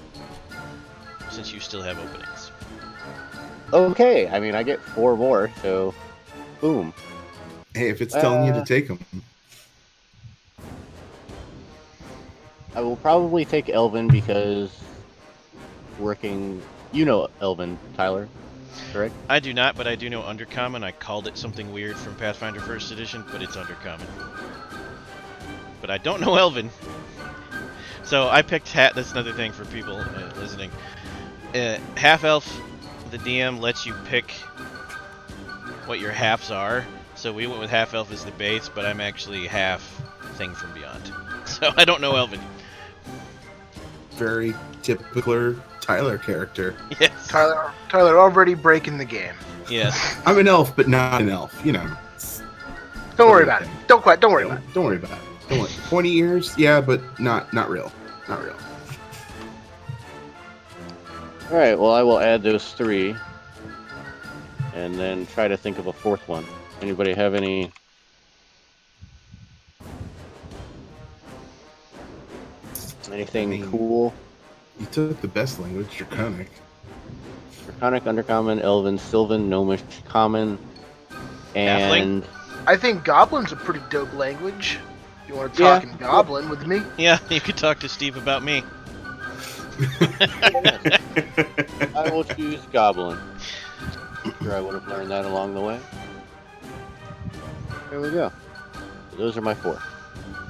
since you still have openings. Okay, I mean, I get 4 more, so boom. Hey, if it's telling you to take them. I will probably take Elven because you know Elven, Tyler, correct? I do not, but I do know Undercommon. I called it something weird from Pathfinder 1st Edition, but it's Undercommon. But I don't know Elven. So I picked that's another thing for people listening. Half-Elf, the DM lets you pick what your halves are. So we went with Half-Elf as the base, but I'm actually half Thing from Beyond. So I don't know Elven. Very typical Tyler character. Yes. Tyler already breaking the game. Yes. I'm an elf, but not an elf. You know. Don't worry about it. Don't worry about it. Don't worry about it. Don't worry. 20 years, yeah, but not real. Not real. All right. Well, I will add those 3, and then try to think of a 4th one. Anybody have any? Anything cool? You took the best language, Draconic. Draconic, Undercommon, Elven, Sylvan, Gnomish, Common, and... I think Goblin's a pretty dope language. You want to talk in Goblin with me? Yeah, you could talk to Steve about me. I will choose Goblin. I'm sure I would have learned that along the way. There we go. So those are my 4.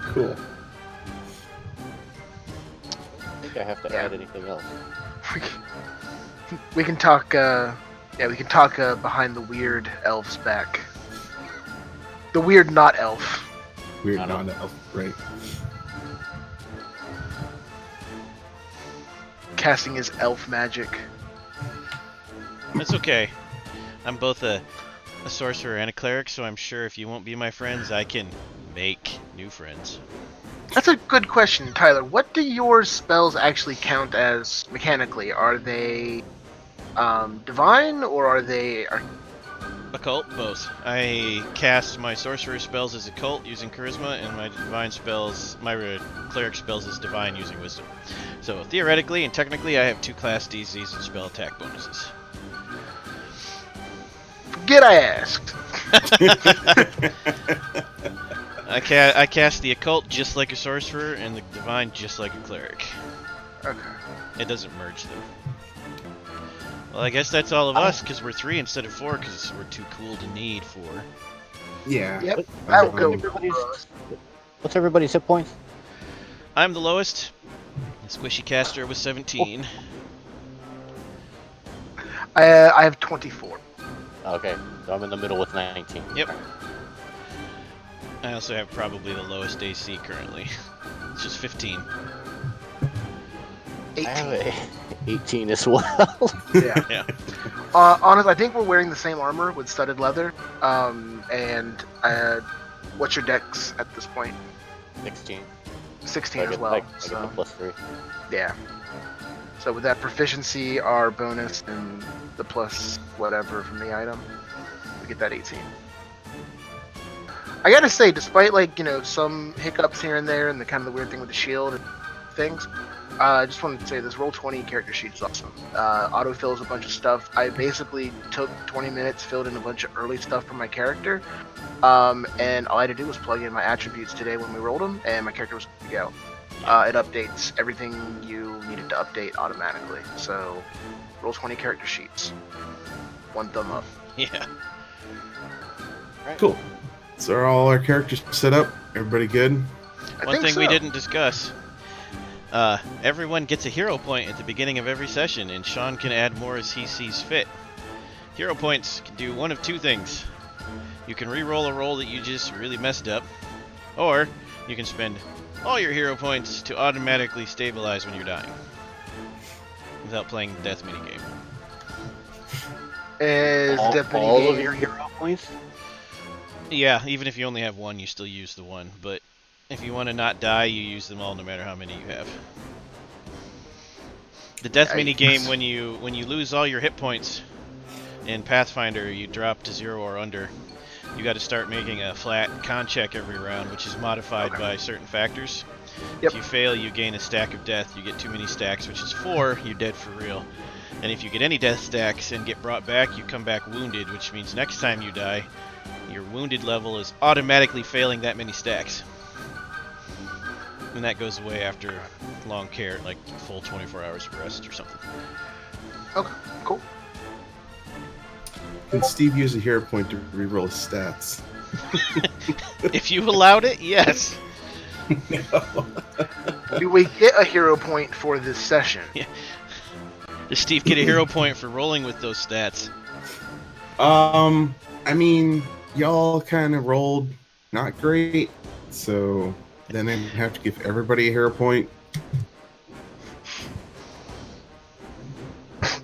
Cool. I think I have to add anything else. We can talk. We can talk behind the weird elf's back. The weird not elf. Weird not elf, right? Casting his elf magic. That's okay. I'm both a sorcerer and a cleric, so I'm sure if you won't be my friends, I can make new friends. That's a good question, Tyler. What do your spells actually count as mechanically? Are they divine or are they Occult, both. I cast my sorcerer spells as occult using charisma, and my divine spells, my cleric spells as divine using wisdom. So theoretically and technically, I have 2 class DCs and spell attack bonuses. Forget I asked. I cast the occult just like a sorcerer, and the divine just like a cleric. Okay. It doesn't merge them. Well, I guess that's all of us, because we're 3 instead of 4, because we're too cool to need 4. Yeah. Yep. I'll go. What's everybody's hit points? I'm the lowest. Squishy Caster was 17. I have 24. Okay, so I'm in the middle with 19. Yep. I also have probably the lowest AC currently. It's just 15. 18. I have 18 as well. Yeah. Yeah. Honestly, I think we're wearing the same armor with studded leather. And what's your dex at this point? 16. 16 I as get, well. I get the +3. Yeah. So with that proficiency, our bonus, and the plus whatever from the item, we get that 18. I gotta say, despite some hiccups here and there, and the kind of the weird thing with the shield and things, I just wanted to say this Roll20 character sheet is awesome. Autofills a bunch of stuff. I basically took 20 minutes, filled in a bunch of early stuff for my character, and all I had to do was plug in my attributes today when we rolled them, and my character was good to go. It updates everything you needed to update automatically. So, Roll20 character sheets. One thumb up. Yeah. Cool. So are all our characters set up? Everybody good? One thing we didn't discuss. Everyone gets a hero point at the beginning of every session, and Sean can add more as he sees fit. Hero points can do one of two things. You can re-roll a roll that you just really messed up, or you can spend all your hero points to automatically stabilize when you're dying, without playing the death minigame. Is death all minigame of your hero points? Yeah, even if you only have one, you still use the one, but if you want to not die, you use them all no matter how many you have. The death minigame, when you lose all your hit points in Pathfinder, you drop to 0 or under. You got to start making a flat con check every round, which is modified by certain factors. Yep. If you fail, you gain a stack of death. You get too many stacks, which is 4, you're dead for real. And if you get any death stacks and get brought back, you come back wounded, which means next time you die, your wounded level is automatically failing that many stacks. And that goes away after long care, like full 24 hours of rest or something. Okay, cool. Can Steve use a hero point to reroll his stats? If you allowed it, yes. No. Do we get a hero point for this session? Yeah. Does Steve get a hero point for rolling with those stats? I mean, y'all kind of rolled not great, so then I have to give everybody a hero point.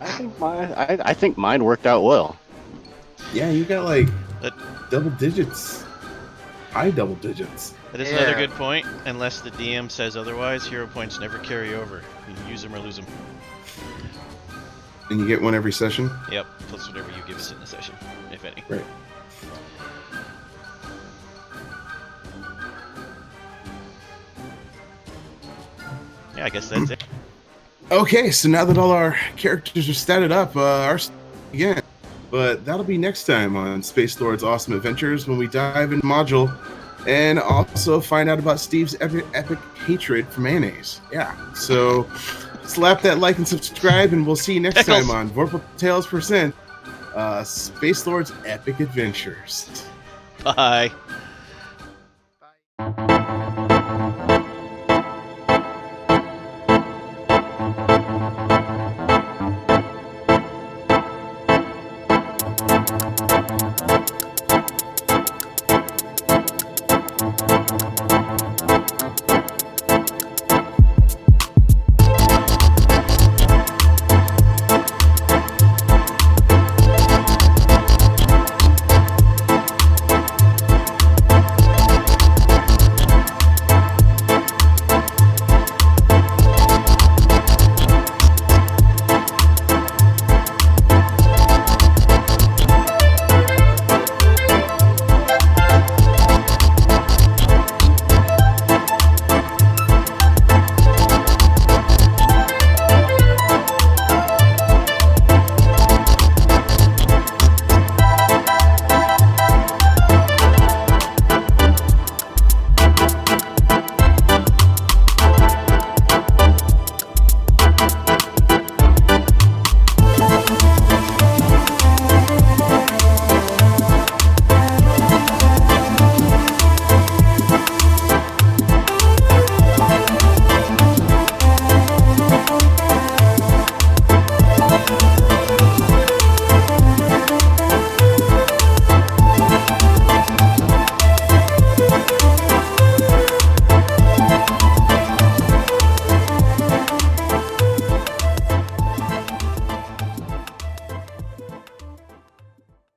I think mine worked out well. Yeah, you got like That- double digits. High double digits. That is another good point. Unless the DM says otherwise, hero points never carry over. You can use them or lose them. And you get one every session? Yep, plus whatever you give us in the session, if any. Right. Yeah, I guess that's it. Okay, so now that all our characters are statted up, again. But that'll be next time on Space Lord's Awesome Adventures when we dive into module and also find out about Steve's epic hatred for mayonnaise. Yeah, so slap that like and subscribe, and we'll see you next time on Vorpal Tales Present Space Lord's Epic Adventures. Bye.